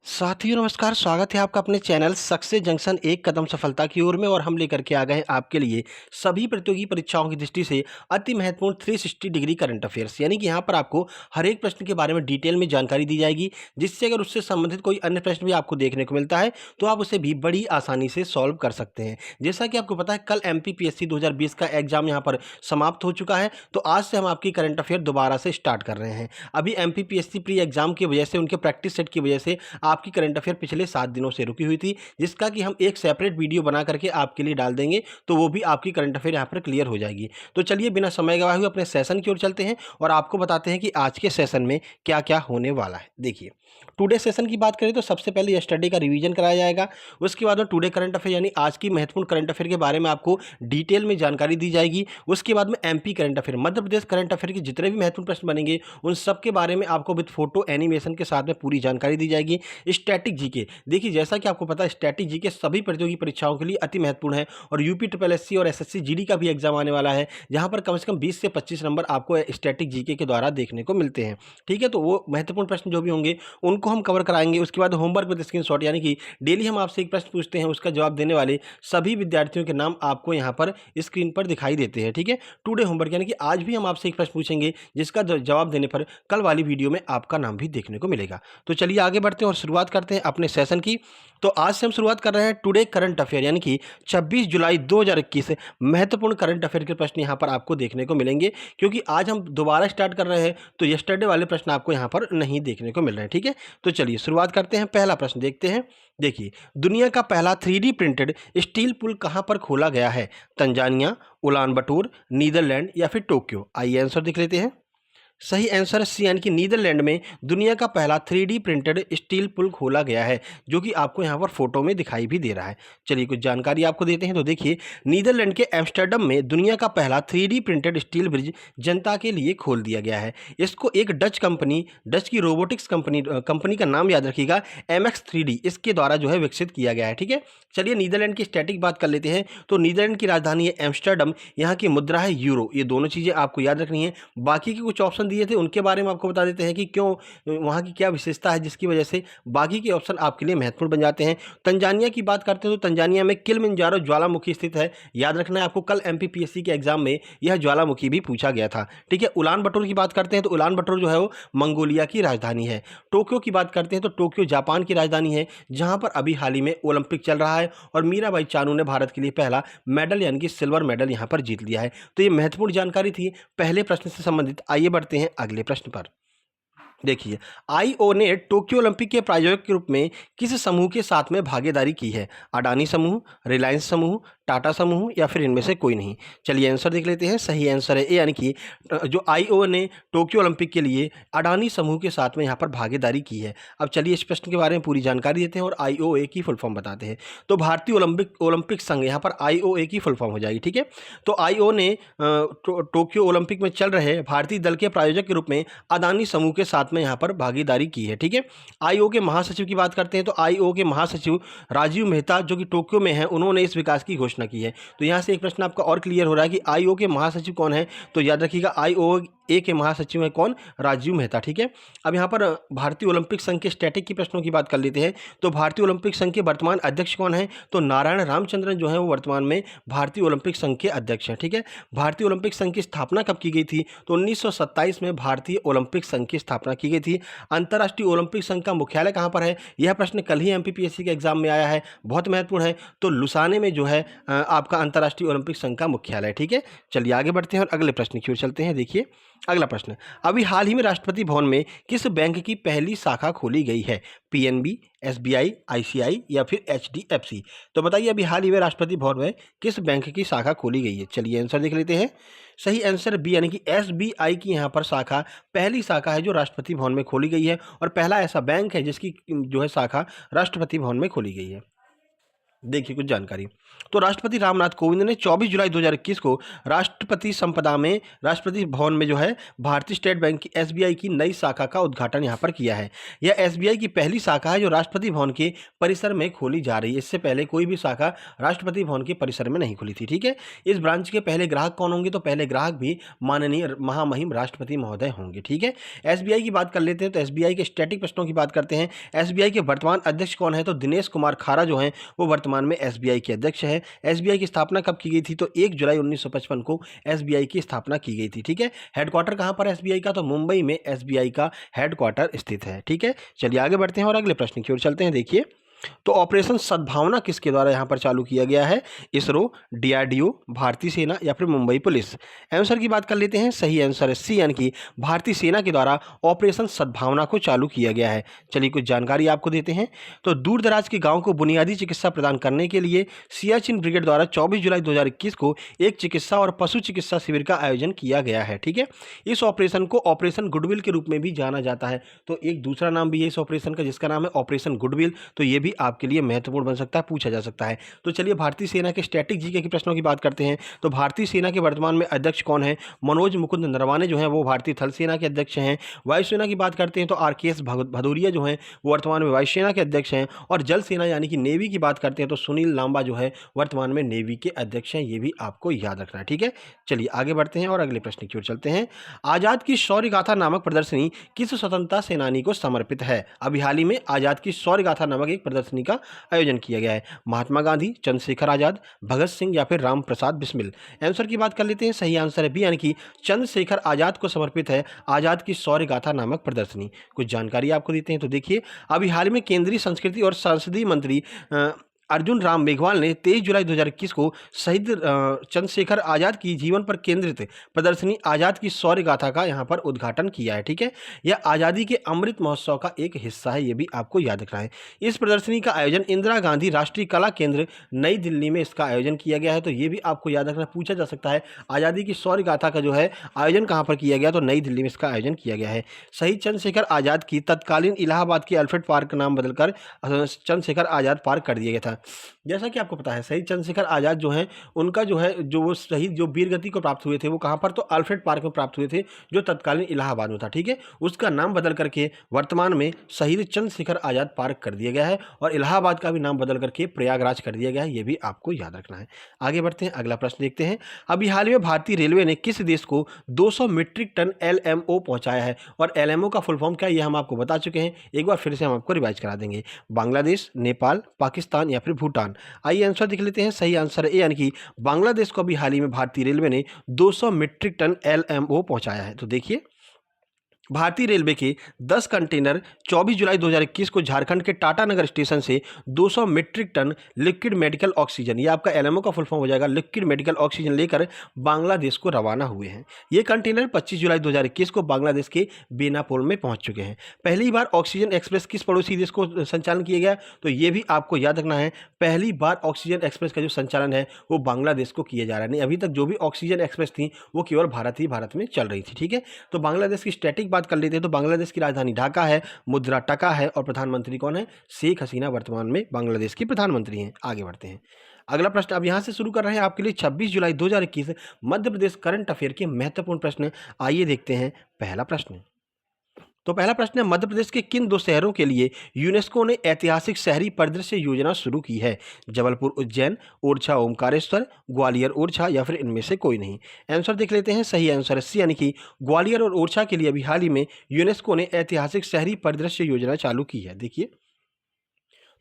साथियों नमस्कार, स्वागत है आपका अपने चैनल सक्सेस जंक्शन एक कदम सफलता की ओर में। और हम लेकर के आ गए हैं आपके लिए सभी प्रतियोगी परीक्षाओं की दृष्टि से अति महत्वपूर्ण 360 डिग्री करंट अफेयर्स, यानी कि यहाँ पर आपको हर एक प्रश्न के बारे में डिटेल में जानकारी दी जाएगी, जिससे अगर उससे संबंधित कोई अन्य प्रश्न भी आपको देखने को मिलता है तो आप उसे भी बड़ी आसानी से सॉल्व कर सकते हैं। जैसा कि आपको पता है, कल MPPSC 2020 का एग्जाम यहाँ पर समाप्त हो चुका है, तो आज से हम आपकी करंट अफेयर दोबारा से स्टार्ट कर रहे हैं। अभी MPPSC प्री एग्जाम की वजह से, उनके प्रैक्टिस सेट की वजह से आपकी करंट अफेयर पिछले 7 दिनों से रुकी हुई थी, जिसका कि हम एक सेपरेट वीडियो बना करके आपके लिए डाल देंगे, तो वो भी आपकी करंट अफेयर यहाँ पर क्लियर हो जाएगी। तो चलिए बिना समय गवाए हुए अपने सेशन की ओर चलते हैं और आपको बताते हैं कि आज के सेशन में क्या क्या होने वाला है। देखिए, टुडे सेशन की बात करें तो सबसे पहले यस्टरडे का रिवीजन कराया जाएगा। उसके बाद में टुडे करंट अफेयर यानी आज की महत्वपूर्ण करंट अफेयर के बारे में आपको डिटेल में जानकारी दी जाएगी। उसके बाद में MP current affair, Madhya Pradesh current affair के जितने भी महत्वपूर्ण प्रश्न बनेंगे उन सब के बारे में आपको विद फोटो एनिमेशन के साथ में पूरी जानकारी दी जाएगी। स्टैटिक जीके, देखिए जैसा कि आपको पता है, स्टैटिक जीके सभी प्रतियोगी परीक्षाओं के लिए अति महत्वपूर्ण है और यूपी SSC और SSC GD का भी एग्जाम आने वाला है, जहां पर कम से कम 20 से 25 नंबर आपको स्टैटिक जीके के द्वारा देखने को मिलते हैं। ठीक है, तो वो महत्वपूर्ण प्रश्न जो भी होंगे उनको हम कवर कराएंगे। उसके बाद होमवर्क विद स्क्रीनशॉट, यानी कि डेली हम आपसे एक प्रश्न पूछते हैं, उसका जवाब देने वाले सभी विद्यार्थियों के नाम आपको यहाँ पर स्क्रीन पर दिखाई देते हैं। ठीक है, टुडे होमवर्क, यानी कि आज भी हम आपसे एक प्रश्न पूछेंगे जिसका जवाब देने पर कल वाली वीडियो में आपका नाम भी देखने को मिलेगा। तो चलिए आगे बढ़ते हैं और शुरुआत करते हैं अपने सेशन की। तो आज से हम शुरुआत कर रहे हैं टुडे करंट अफेयर, यानी कि 26 जुलाई 2021 महत्वपूर्ण करंट अफेयर के प्रश्न यहाँ पर आपको देखने को मिलेंगे, क्योंकि आज हम दोबारा स्टार्ट कर रहे हैं तो यस्टरडे वाले प्रश्न आपको यहाँ पर नहीं देखने को मिल रहे हैं। ठीक है, तो चलिए शुरुआत करते हैं। पहला प्रश्न देखते हैं। देखिए, दुनिया का पहला 3D प्रिंटेड स्टील पुल कहाँ पर खोला गया है? तंजानिया, उलान बटोर, नीदरलैंड या फिर टोक्यो? आइए आंसर देख लेते हैं। सही आंसर सी, यानी कि नीदरलैंड में दुनिया का पहला 3D प्रिंटेड स्टील पुल खोला गया है, जो कि आपको यहाँ पर फोटो में दिखाई भी दे रहा है। चलिए कुछ जानकारी आपको देते हैं। तो देखिए, नीदरलैंड के एम्स्टर्डम में दुनिया का पहला 3D प्रिंटेड स्टील ब्रिज जनता के लिए खोल दिया गया है। इसको एक डच की रोबोटिक्स कंपनी का नाम याद रखिएगा, MX3D, इसके द्वारा जो है विकसित किया गया है। ठीक है, चलिए नीदरलैंड की स्टैटिक बात कर लेते हैं। तो नीदरलैंड की राजधानी है एम्स्टर्डम, यहाँ की मुद्रा है यूरो। ये दोनों चीज़ें आपको याद रखनी है। बाकी के कुछ ऑप्शन दिए थे उनके बारे में आपको बता देते हैं कि क्यों, वहाँ की क्या विशेषता है जिसकी वजह से बाकी के ऑप्शन आपके लिए महत्वपूर्ण बन जाते हैं। तंजानिया की बात करते हैं तो तंजानिया में किलिमंजारो ज्वालामुखी स्थित है। याद रखना है आपको, कल MPPSC के एग्जाम में यह ज्वालामुखी भी पूछा गया था। ठीक है, उलान बटोर की बात करते हैं तो उलान बटोर जो है वो मंगोलिया की राजधानी है। टोक्यो की बात करते हैं तो टोक्यो जापान की राजधानी है, जहाँ पर अभी हाल ही में ओलंपिक चल रहा है और मीराबाई चानू ने भारत के लिए पहला मेडल यानी कि सिल्वर मेडल यहाँ पर जीत लिया है। तो ये महत्वपूर्ण जानकारी थी पहले प्रश्न से संबंधित। आइए बढ़ते हैं अगले प्रश्न पर। देखिए, आईओ ने टोक्यो ओलंपिक के प्रायोजक के रूप में किस समूह के साथ में भागीदारी की है? अडानी समूह, रिलायंस समूह, टाटा समूह या फिर इनमें से कोई नहीं? चलिए आंसर देख लेते हैं। सही आंसर है ए, यानी कि जो आईओ ने टोक्यो ओलंपिक के लिए अडानी समूह के साथ में यहाँ पर भागीदारी की है। अब चलिए इस प्रश्न के बारे में पूरी जानकारी देते हैं और आईओए की फुल फॉर्म बताते हैं। तो भारतीय ओलंपिक संघ, यहाँ पर आईओए की फुल फॉर्म हो जाएगी। ठीक है, तो आईओ ने टोक्यो ओलंपिक में चल रहे भारतीय दल के प्रायोजक के रूप में अदानी समूह के साथ में यहाँ पर भागीदारी की है। ठीक है, आईओ के महासचिव की बात करते हैं तो आईओ के महासचिव राजीव मेहता, जो कि टोक्यो में है, उन्होंने इस विकास की घोषणा की है। तो यहाँ से एक प्रश्न आपका और क्लियर हो रहा है कि आईओ के महासचिव कौन है। तो याद रखिएगा, आईओ के महासचिव है कौन? राजीव मेहता। ठीक है, अब यहाँ पर भारतीय ओलंपिक संघ के स्टैटिक की प्रश्नों की बात कर लेते हैं। तो भारतीय ओलंपिक संघ के वर्तमान अध्यक्ष कौन है? तो नारायण रामचंद्रन जो है वो वर्तमान में भारतीय ओलंपिक संघ के अध्यक्ष हैं। ठीक है, भारतीय ओलंपिक संघ की स्थापना कब की गई थी? तो 1927 में भारतीय ओलंपिक संघ की स्थापना की गई थी। अंतर्राष्ट्रीय ओलंपिक संघ का मुख्यालय कहाँ पर है? यह प्रश्न कल ही MPPSC के एग्जाम में आया है, बहुत महत्वपूर्ण है। तो लुसाने में जो है आपका अंतर्राष्ट्रीय ओलंपिक संघ का मुख्यालय। ठीक है, चलिए आगे बढ़ते हैं और अगले प्रश्न की ओर चलते हैं। देखिए अगला प्रश्न, अभी हाल ही में राष्ट्रपति भवन में किस बैंक की पहली शाखा खोली गई है? PNB, SBI, ICI या फिर HDFC? तो बताइए, अभी हाल ही में राष्ट्रपति भवन में किस बैंक की शाखा खोली गई है? चलिए आंसर देख लेते हैं। सही आंसर बी, यानी कि SBI की यहाँ पर शाखा, पहली शाखा है जो राष्ट्रपति भवन में खोली गई है और पहला ऐसा बैंक है जिसकी जो है शाखा राष्ट्रपति भवन में खोली गई है। देखिए कुछ जानकारी। तो राष्ट्रपति रामनाथ कोविंद ने 24 जुलाई 2021 को राष्ट्रपति संपदा में राष्ट्रपति भवन में जो है भारतीय स्टेट बैंक की एसबीआई की नई शाखा का उद्घाटन यहाँ पर किया है। यह एसबीआई की पहली शाखा है जो राष्ट्रपति भवन के परिसर में खोली जा रही है। इससे पहले कोई भी शाखा राष्ट्रपति भवन के परिसर में नहीं खुली थी। ठीक है, इस ब्रांच के पहले ग्राहक कौन होंगे? तो पहले ग्राहक भी माननीय महामहिम राष्ट्रपति महोदय होंगे। ठीक है, एसबीआई की बात कर लेते हैं। तो एसबीआई के स्टैटिक प्रश्नों की बात करते हैं। एसबीआई के वर्तमान अध्यक्ष कौन है? तो दिनेश कुमार खारा जो है वो वर्तमान में एसबीआई के अध्यक्ष है। एसबीआई की स्थापना कब की गई थी? तो 1 जुलाई 1955 को एसबीआई की स्थापना की गई थी। ठीक है, हेडक्वार्टर कहां पर एसबीआई का? तो मुंबई में एसबीआई का हेडक्वार्टर स्थित है। ठीक है, चलिए आगे बढ़ते हैं और अगले प्रश्न की ओर चलते हैं। देखिए, तो ऑपरेशन सद्भावना किसके द्वारा यहां पर चालू किया गया है? इसरो, डीआरडीओ, भारतीय सेना या फिर मुंबई पुलिस? आंसर की बात कर लेते हैं। सही आंसर है सी, यानी कि भारतीय सेना के द्वारा ऑपरेशन सद्भावना को चालू किया गया है। चलिए कुछ जानकारी आपको देते हैं। तो दूर दराज के गांव को बुनियादी चिकित्सा प्रदान करने के लिए सियाचिन ब्रिगेड द्वारा 24 जुलाई 2021 को एक चिकित्सा और पशु चिकित्सा शिविर का आयोजन किया गया है। ठीक है, इस ऑपरेशन को ऑपरेशन गुडविल के रूप में भी जाना जाता है। तो एक दूसरा नाम भी है इस ऑपरेशन का जिसका नाम है ऑपरेशन गुडविल। तो ये भी आपके लिए महत्वपूर्ण बन सकता है, पूछा जा सकता है। तो चलिए भारतीय सेना के स्टैटिक जीके के प्रश्नों की बात करते हैं। तो भारतीय सेना के वर्तमान में अध्यक्ष कौन है? मनोज मुकुंद नरवाने जो हैं वो भारतीय थल सेना के अध्यक्ष हैं। वायुसेना की बात करते हैं तो आरकेएस भदौरिया जो हैं वो वर्तमान में वायुसेना के अध्यक्ष हैं। और जल सेना यानी कि नेवी की बात करते हैं तो सुनील लांबा जो है वर्तमान में नेवी के अध्यक्ष हैं। ये भी आपको याद रखना है। ठीक है, चलिए आगे बढ़ते हैं और अगले प्रश्न की ओर चलते हैं। आजाद की शौर्य गाथा नामक प्रदर्शनी किस स्वतंत्रता सेनानी को समर्पित है? अभी हाल ही में आजाद की शौर्य गाथा नामक एक प्रदर्शनी का आयोजन किया गया है। महात्मा गांधी, चंद्रशेखर आजाद, भगत सिंह या फिर राम प्रसाद बिस्मिल? आंसर की बात कर लेते हैं। सही आंसर है बी, यानी कि चंद्रशेखर आजाद को समर्पित है आजाद की शौर्य गाथा नामक प्रदर्शनी। कुछ जानकारी आपको देते हैं। तो देखिए, अभी हाल में केंद्रीय संस्कृति और संसदीय मंत्री अर्जुन राम मेघवाल ने 23 जुलाई 2021 को शहीद चंद्रशेखर आजाद की जीवन पर केंद्रित प्रदर्शनी आजाद की शौर्य गाथा का यहां पर उद्घाटन किया है। ठीक है, यह आज़ादी के अमृत महोत्सव का एक हिस्सा है। यह भी आपको याद रखना है। इस प्रदर्शनी का आयोजन इंदिरा गांधी राष्ट्रीय कला केंद्र नई दिल्ली में इसका आयोजन किया गया है। तो ये भी आपको याद रखना, पूछा जा सकता है आज़ादी की शौर्य गाथा का जो है आयोजन कहाँ पर किया गया? तो नई दिल्ली में इसका आयोजन किया गया है। शहीद चंद्रशेखर आजाद की तत्कालीन इलाहाबाद के अल्फ्रेड पार्क का नाम बदलकर चंद्रशेखर आजाद पार्क कर दिया गया था। जैसा कि आपको पता है शहीद चंद्रशेखर आजाद जो हैं उनका जो है जो वो शहीद जो वीर गति को प्राप्त हुए थे वो कहाँ पर? तो अल्फ्रेड पार्क में प्राप्त हुए थे जो तत्कालीन इलाहाबाद में था। ठीक है, उसका नाम बदल करके वर्तमान में शहीद चंद्रशेखर आजाद पार्क कर दिया गया है और इलाहाबाद का भी नाम बदल करके प्रयागराज कर दिया गया है। ये भी आपको याद रखना है। आगे बढ़ते हैं, अगला प्रश्न देखते हैं। अभी हाल में भारतीय रेलवे ने किस देश को 200 मीट्रिक टन एलएमओ पहुंचाया है? और एलएमओ का फुल फॉर्म क्या है ये हम आपको बता चुके हैं, एक बार फिर से हम आपको रिवाइज करा देंगे। बांग्लादेश, नेपाल, पाकिस्तान या फिर भूटान? आइए आंसर देख लेते हैं। सही आंसर है ए, यानी कि बांग्लादेश को भी हाल ही में भारतीय रेलवे ने 200 मीट्रिक टन एलएमओ पहुंचाया है। तो देखिए, भारतीय रेलवे के 10 कंटेनर 24 जुलाई 2021 को झारखंड के टाटानगर स्टेशन से 200 metric ton liquid medical oxygen, ये आपका एलएमओ का फुल फॉर्म हो जाएगा, लिक्विड मेडिकल ऑक्सीजन लेकर बांग्लादेश को रवाना हुए हैं। ये कंटेनर 25 जुलाई 2021 को बांग्लादेश के बेनापोल में पहुंच चुके हैं। पहली बार ऑक्सीजन एक्सप्रेस किस पड़ोसी देश को संचालन किया गया? तो ये भी आपको याद रखना है, पहली बार ऑक्सीजन एक्सप्रेस का जो संचालन है वो बांग्लादेश को किया जा रहा है। नहीं, अभी तक जो भी ऑक्सीजन एक्सप्रेस थी वो केवल भारत में चल रही थी। ठीक है, तो बांग्लादेश की स्टैटिक बात कर लेते हैं। तो बांग्लादेश की राजधानी ढाका है, मुद्रा टका है और प्रधानमंत्री कौन है? शेख हसीना वर्तमान में बांग्लादेश की प्रधानमंत्री हैं। आगे बढ़ते हैं, अगला प्रश्न अब यहां से शुरू कर रहे हैं आपके लिए 26 जुलाई 2021 मध्य प्रदेश करंट अफेयर के महत्वपूर्ण प्रश्न। आइए देखते हैं पहला प्रश्न। तो पहला प्रश्न है, मध्य प्रदेश के किन 2 शहरों के लिए यूनेस्को ने ऐतिहासिक शहरी परिदृश्य योजना शुरू की है? जबलपुर उज्जैन, ओरछा ओमकारेश्वर, ग्वालियर ओरछा या फिर इनमें से कोई नहीं? आंसर देख लेते हैं। सही आंसर है सी, यानी कि ग्वालियर और ओरछा के लिए अभी हाल ही में यूनेस्को ने ऐतिहासिक शहरी परिदृश्य योजना चालू की है। देखिए,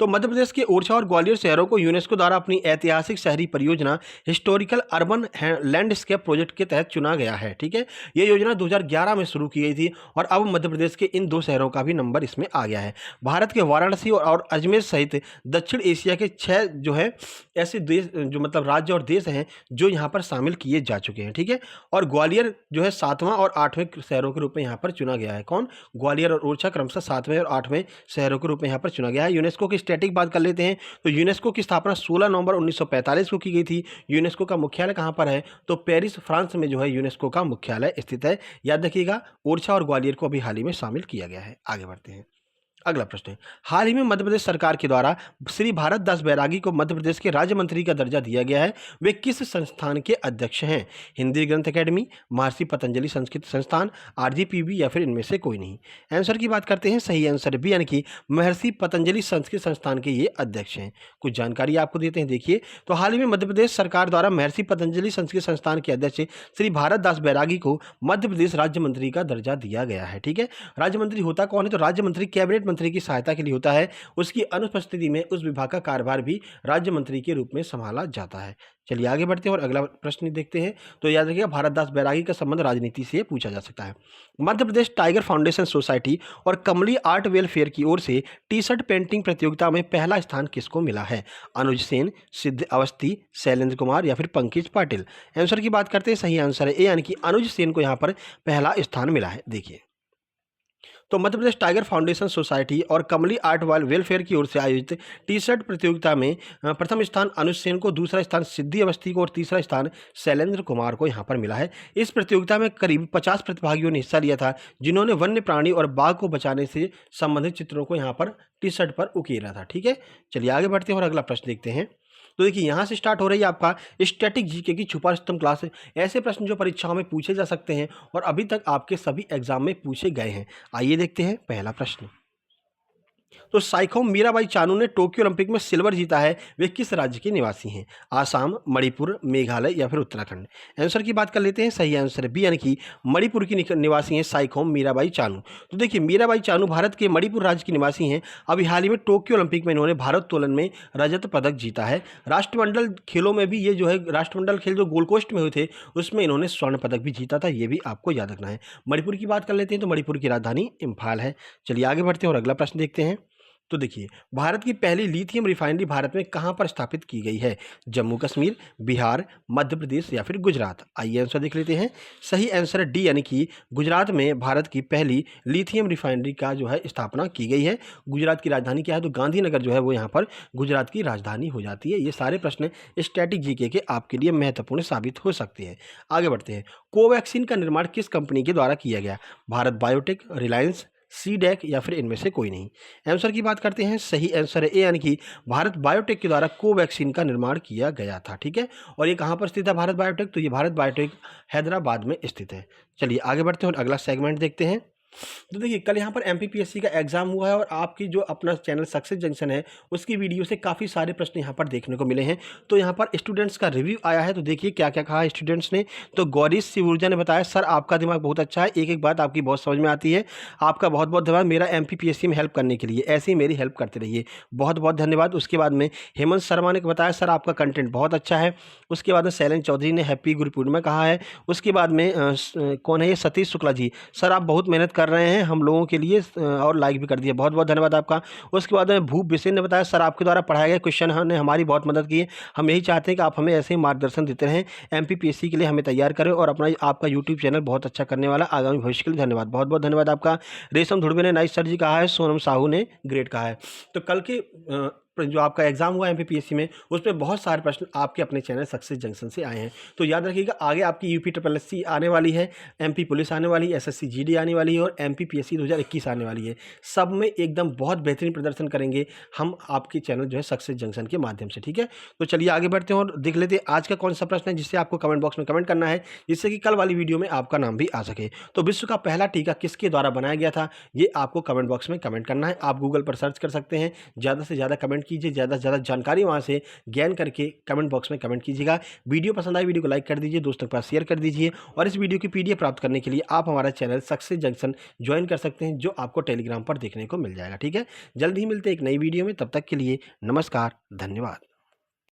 तो मध्य प्रदेश के ओरछा और ग्वालियर शहरों को यूनेस्को द्वारा अपनी ऐतिहासिक शहरी परियोजना हिस्टोरिकल अर्बन लैंडस्केप प्रोजेक्ट के तहत चुना गया है। ठीक है, ये योजना 2011 में शुरू की गई थी और अब मध्य प्रदेश के इन 2 शहरों का भी नंबर इसमें आ गया है। भारत के वाराणसी और अजमेर सहित दक्षिण एशिया के 6 जो है ऐसे देश जो मतलब राज्य और देश हैं जो यहाँ पर शामिल किए जा चुके हैं। ठीक है, और ग्वालियर जो है 7वां और 8वें शहरों के रूप में यहाँ पर चुना गया है। कौन? ग्वालियर और ओरछा क्रमशः 7वें और 8वें शहरों के रूप में यहाँ पर चुना गया है। यूनेस्को की स्टैटिक बात कर लेते हैं। तो यूनेस्को की स्थापना 16 नवंबर 1945 को की गई थी। यूनेस्को का मुख्यालय कहां पर है? तो पेरिस फ्रांस में जो है यूनेस्को का मुख्यालय स्थित है। याद रखिएगा, ओरछा और ग्वालियर को अभी हाल ही में शामिल किया गया है। आगे बढ़ते हैं, अगला प्रश्न है, हाल ही में मध्य प्रदेश सरकार के द्वारा श्री भारत दास बैरागी को मध्य प्रदेश के राज्य मंत्री का दर्जा दिया गया है। वे किस संस्थान के अध्यक्ष हैं? हिंदी ग्रंथ अकेडमी, महर्षि पतंजलि संस्कृत संस्थान, आरजीपीवी या फिर इनमें से कोई नहीं। आंसर की बात करते हैं, सही आंसर बी यानी कि महर्षि पतंजलि संस्कृत संस्थान के ये अध्यक्ष हैं। कुछ जानकारी आपको देते हैं, देखिए। तो हाल ही में मध्य प्रदेश सरकार द्वारा महर्षि पतंजलि संस्कृत संस्थान के अध्यक्ष श्री भारत दास बैरागी को मध्य प्रदेश राज्य मंत्री का दर्जा दिया गया है। ठीक है, राज्य मंत्री होता कौन है? तो राज्य मंत्री कैबिनेट मंत्री की सहायता के लिए होता है। उसकी अनुपस्थिति में उस विभाग का कार्यभार भी राज्य मंत्री के रूप में संभाला जाता है। चलिए आगे बढ़ते हैं और अगला प्रश्न देखते हैं। तो याद रखिएगा, भारत दास बैरागी का संबंध राजनीति से पूछा जा सकता है। Madhya Pradesh tiger foundation society और कमली आर्ट वेलफेयर की ओर से टी शर्ट पेंटिंग प्रतियोगिता में पहला स्थान किसको मिला है? अनुज सेन, सिद्ध अवस्थी, शैलेंद्र कुमार या फिर पंकज पाटिल। आंसर की बात करते हैं, सही आंसर है ए यानी कि अनुज सेन को यहाँ पर पहला स्थान मिला है। देखिए, तो Madhya Pradesh tiger foundation society और कमली आर्ट वेलफेयर की ओर से आयोजित टी शर्ट प्रतियोगिता में प्रथम स्थान अनुज सेन को, दूसरा स्थान सिद्धि अवस्थी को और तीसरा स्थान शैलेंद्र कुमार को यहाँ पर मिला है। इस प्रतियोगिता में करीब 50 प्रतिभागियों ने हिस्सा लिया था, जिन्होंने वन्य प्राणी और बाघ को बचाने से संबंधित चित्रों को यहाँ पर टी शर्ट पर उकेरा था। ठीक है, चलिए आगे बढ़ते हैं और अगला प्रश्न देखते हैं। तो देखिए, यहाँ से स्टार्ट हो रही है आपका स्टैटिक जीके की छुपा रुस्तम क्लास। ऐसे प्रश्न जो परीक्षाओं में पूछे जा सकते हैं और अभी तक आपके सभी एग्जाम में पूछे गए हैं। आइए देखते हैं पहला प्रश्न। तो साइखोम मीराबाई चानू ने टोक्यो ओलंपिक में सिल्वर जीता है, वे किस राज्य के निवासी हैं? आसाम, मणिपुर, मेघालय या फिर उत्तराखंड। आंसर की बात कर लेते हैं, सही आंसर बी यानी कि मणिपुर की निवासी हैं साइखोम मीराबाई चानू। तो देखिए, मीराबाई चानू भारत के मणिपुर राज्य की निवासी हैं। अभी हाल ही में टोक्यो ओलंपिक में इन्होंने भारोत्तोलन में रजत पदक जीता है। राष्ट्रमंडल खेलों में भी ये जो है, राष्ट्रमंडल खेल जो गोल्ड कोस्ट में हुए थे उसमें इन्होंने स्वर्ण पदक भी जीता था, ये भी आपको याद रखना है। मणिपुर की बात कर लेते हैं, तो मणिपुर की राजधानी इम्फाल है। चलिए आगे बढ़ते हैं और अगला प्रश्न देखते हैं। तो देखिए, भारत की पहली लिथियम रिफाइनरी भारत में कहां पर स्थापित की गई है? जम्मू कश्मीर, बिहार, मध्य प्रदेश या फिर गुजरात। आइए आंसर देख लेते हैं। सही आंसर है डी यानी कि गुजरात में भारत की पहली लिथियम रिफाइनरी का जो है स्थापना की गई है। गुजरात की राजधानी क्या है? तो गांधीनगर जो है वो यहाँ पर गुजरात की राजधानी हो जाती है। ये सारे प्रश्न स्टैटिक जीके के आपके लिए महत्वपूर्ण साबित हो सकते हैं। आगे बढ़ते हैं। कोवैक्सीन का निर्माण किस कंपनी के द्वारा किया गया? भारत बायोटेक, रिलायंस, सीडेक या फिर इनमें से कोई नहीं। आंसर की बात करते हैं, सही आंसर है ए यानी कि भारत बायोटेक के द्वारा कोवैक्सीन का निर्माण किया गया था। ठीक है, और ये कहाँ पर स्थित है भारत बायोटेक? तो ये भारत बायोटेक हैदराबाद में स्थित है। चलिए आगे बढ़ते हैं और अगला सेगमेंट देखते हैं। तो देखिए, कल यहाँ पर एमपीपीएससी का एग्जाम हुआ है और आपकी जो अपना चैनल सक्सेस जंक्शन है उसकी वीडियो से काफ़ी सारे प्रश्न यहाँ पर देखने को मिले हैं। तो यहाँ पर स्टूडेंट्स का रिव्यू आया है, तो देखिए क्या क्या कहा है स्टूडेंट्स ने। तो गौरीश शिवूर्जा ने बताया, सर आपका दिमाग बहुत अच्छा है, एक एक बात आपकी बहुत समझ में आती है, आपका बहुत बहुत धन्यवाद मेरा एमपीपीएससी में हेल्प करने के लिए, ऐसे ही मेरी हेल्प करते रहिए, बहुत बहुत धन्यवाद। उसके बाद में हेमंत शर्मा ने बताया, सर आपका कंटेंट बहुत अच्छा है। उसके बाद में शैलेंद्र चौधरी ने हैप्पी गुरु पूर्णिमा कहा है। उसके बाद में कौन है ये, सतीश शुक्ला जी, सर आप बहुत मेहनत कर रहे हैं हम लोगों के लिए और लाइक भी कर दिया, बहुत बहुत धन्यवाद आपका। उसके बाद में भूप बिसेन ने बताया, सर आपके द्वारा पढ़ाए गए क्वेश्चन ने हमारी बहुत मदद की है, हम यही चाहते हैं कि आप हमें ऐसे ही मार्गदर्शन देते रहें, एमपीपीएससी के लिए हमें तैयार करें और अपना आपका यूट्यूब चैनल बहुत अच्छा करने वाला आगामी भविष्य के लिए धन्यवाद, बहुत बहुत धन्यवाद आपका। रेशम धुड़बे ने नाइस सर जी कहा है। सोनम साहू ने ग्रेट कहा है। तो कल के जो आपका एग्जाम हुआ एमपीपीएससी में उसमें बहुत सारे प्रश्न आपके अपने चैनल सक्सेस जंक्शन से आए हैं। तो याद रखिएगा, आगे आपकी यूपी SSSC आने वाली है, एमपी पुलिस आने वाली है, एसएससी जीडी आने वाली है और एमपीपीएससी 2021 आने वाली है। सब में एकदम बहुत बेहतरीन प्रदर्शन करेंगे हम आपके चैनल जो है सक्सेस जंक्शन के माध्यम से। ठीक है, तो चलिए आगे बढ़ते हैं और देख लेते हैं आज का कौन सा प्रश्न है जिससे आपको कमेंट बॉक्स में कमेंट करना है, जिससे कि कल वाली वीडियो में आपका नाम भी आ सके। तो विश्व का पहला टीका किसके द्वारा बनाया गया था, ये आपको कमेंट बॉक्स में कमेंट करना है। आप गूगल पर सर्च कर सकते हैं, ज़्यादा से ज़्यादा कमेंट कीजिए, ज़्यादा से ज़्यादा जानकारी वहां से ज्ञान करके कमेंट बॉक्स में कमेंट कीजिएगा। वीडियो पसंद आई, वीडियो को लाइक कर दीजिए, दोस्तों के पास शेयर कर दीजिए और इस वीडियो की पीडीएफ प्राप्त करने के लिए आप हमारा चैनल सक्सेस जंक्शन ज्वाइन कर सकते हैं, जो आपको टेलीग्राम पर देखने को मिल जाएगा। ठीक है, जल्द ही मिलते हैं एक नई वीडियो में, तब तक के लिए नमस्कार, धन्यवाद।